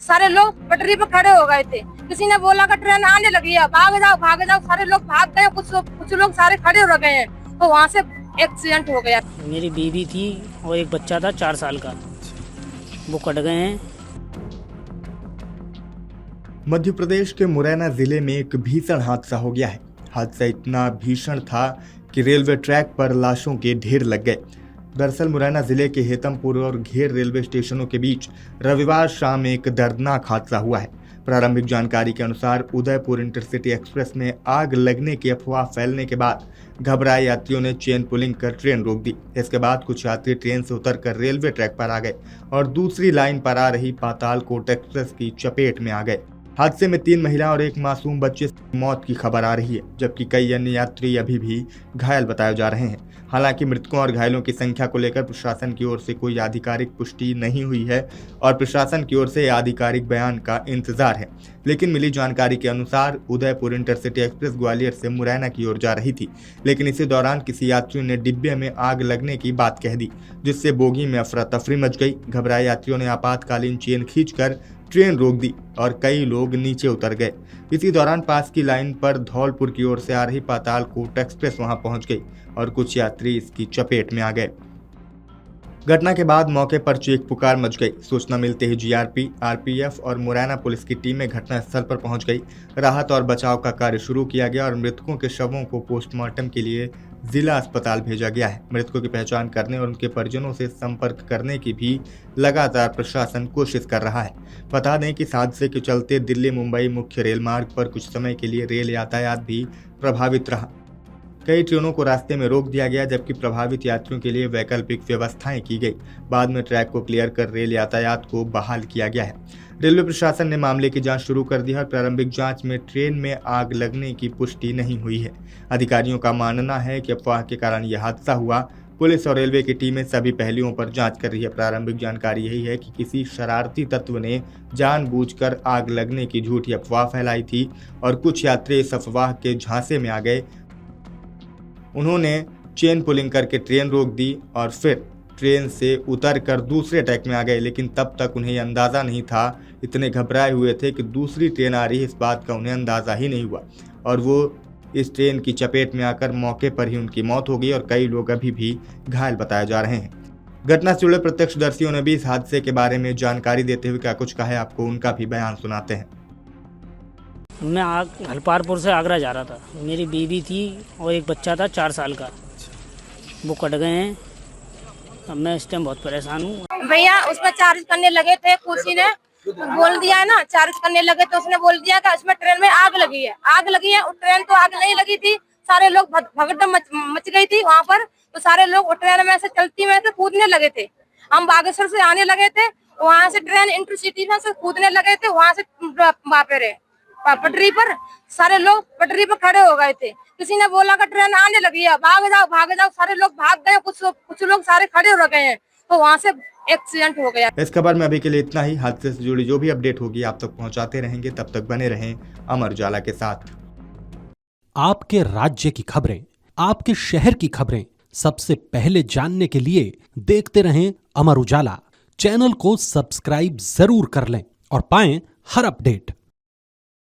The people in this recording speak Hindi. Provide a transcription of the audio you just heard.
सारे लोग पटरी पे खड़े हो गए थे। किसी ने बोला कि ट्रेन आने लगी है, भाग जाओ। सारे लोग भाग गए, कुछ लोग सारे खड़े हो गए हैं, तो वहाँ से एक्सीडेंट हो गया। मेरी बीवी थी और एक बच्चा था 4 साल का, वो कट गए हैं। मध्य प्रदेश के मुरैना जिले में एक भीषण हादसा हो गया है। हादसा इतना भीषण था कि रेलवे ट्रैक पर लाशों के ढेर लग गए। दरअसल मुरैना जिले के हेतमपुर और घेर रेलवे स्टेशनों के बीच रविवार शाम एक दर्दनाक हादसा हुआ है। प्रारंभिक जानकारी के अनुसार उदयपुर इंटरसिटी एक्सप्रेस में आग लगने की अफवाह फैलने के बाद घबराए यात्रियों ने चेन पुलिंग कर ट्रेन रोक दी। इसके बाद कुछ यात्री ट्रेन से उतरकर रेलवे ट्रैक पर आ गए और दूसरी लाइन पर आ रही पातालकोट एक्सप्रेस की चपेट में आ गए। हादसे में 3 महिला और एक मासूम बच्चे की मौत की खबर आ रही है, जबकि कई अन्य यात्री अभी भी घायल बताए जा रहे हैं। हालांकि मृतकों और घायलों की संख्या को लेकर प्रशासन की ओर से कोई आधिकारिक पुष्टि नहीं हुई है और प्रशासन की ओर से आधिकारिक बयान का इंतजार है। लेकिन मिली जानकारी के अनुसार उदयपुर इंटरसिटी एक्सप्रेस ग्वालियर से मुरैना की ओर जा रही थी, लेकिन इसी दौरान किसी यात्री ने डिब्बे में आग लगने की बात कह दी, जिससे बोगी में अफरा तफरी मच गई। घबराए यात्रियों ने आपातकालीन चेन खींचकर ट्रेन रोक दी और कई लोग नीचे उतर गए। इसी दौरान पास की लाइन पर धौलपुर की ओर से आ रही पातालकोट एक्सप्रेस वहां पहुंच गई और कुछ यात्री इसकी चपेट में आ गए। घटना के बाद मौके पर चीख पुकार मच गई। सूचना मिलते ही जीआरपी, आरपीएफ और मुरैना पुलिस की टीमें घटनास्थल पर पहुंच गई। राहत और बचाव का कार्य शुरू किया गया और मृतकों के शवों को पोस्टमार्टम के लिए जिला अस्पताल भेजा गया है। मृतकों की पहचान करने और उनके परिजनों से संपर्क करने की भी लगातार प्रशासन कोशिश कर रहा है। बता दें कि इस हादसे के चलते दिल्ली मुंबई मुख्य रेल मार्ग पर कुछ समय के लिए रेल यातायात भी प्रभावित रहा। कई ट्रेनों को रास्ते में रोक दिया गया, जबकि प्रभावित यात्रियों के लिए वैकल्पिक व्यवस्थाएं की गई। बाद में ट्रैक को क्लियर कर रेल यातायात को बहाल किया गया है। रेलवे प्रशासन ने मामले की जांच शुरू कर दी है और प्रारंभिक जांच में ट्रेन में आग लगने की पुष्टि नहीं हुई है। अधिकारियों का मानना है कि अफवाह के कारण यह हादसा हुआ। पुलिस और रेलवे की टीमें सभी पहलुओं पर जांच कर रही है। प्रारंभिक जानकारी यही है कि किसी शरारती तत्व ने जानबूझकर आग लगने की झूठी अफवाह फैलाई थी और कुछ यात्री इस अफवाह के झांसे में आ गए। उन्होंने चेन पुलिंग करके ट्रेन रोक दी और फिर ट्रेन से उतरकर दूसरे ट्रैक में आ गए, लेकिन तब तक उन्हें अंदाज़ा नहीं था। इतने घबराए हुए थे कि दूसरी ट्रेन आ रही है, इस बात का उन्हें अंदाज़ा ही नहीं हुआ और वो इस ट्रेन की चपेट में आकर मौके पर ही उनकी मौत हो गई और कई लोग अभी भी घायल बताए जा रहे हैं। घटना से जुड़े प्रत्यक्षदर्शियों ने भी इस हादसे के बारे में जानकारी देते हुए क्या कुछ कहा है, आपको उनका भी बयान सुनाते हैं। मैं हलपारपुर से आगरा जा रहा था। मेरी बीवी थी और एक बच्चा था 4 साल का, वो कट गए हैं। अब मैं इस टाइम बहुत परेशान हूँ। भैया उसमें चार्ज करने लगे थे, किसी ने बोल दिया है ना, चार्ज करने लगे तो उसने बोल दिया कि इसमें ट्रेन में आग लगी है। ट्रेन तो आग नहीं लगी थी, सारे लोग भगदड़ मच गई थी वहाँ पर। तो सारे लोग ट्रेन में से चलती में से कूदने लगे थे। हम बागेश्वर से आने लगे थे, वहाँ से ट्रेन इंटरसिटी में से कूदने लगे थे। वहाँ से पटरी पर सारे लोग पटरी पर खड़े हो गए थे। किसी ने बोला कि ट्रेन आने लगी है, भाग जाओ। सारे लोग भाग गए, कुछ लोग सारे खड़े हो गए हैं, तो वहाँ से एक्सीडेंट हो गया। इस खबर में अभी के लिए इतना ही। हादसे से जुड़ी जो भी अपडेट होगी आप तक पहुंचाते रहेंगे। तब तक बने रहें अमर उजाला के साथ। आपके राज्य की खबरें, आपके शहर की खबरें सबसे पहले जानने के लिए देखते रहें अमर उजाला। चैनल को सब्सक्राइब जरूर कर लें और पाएं हर अपडेट।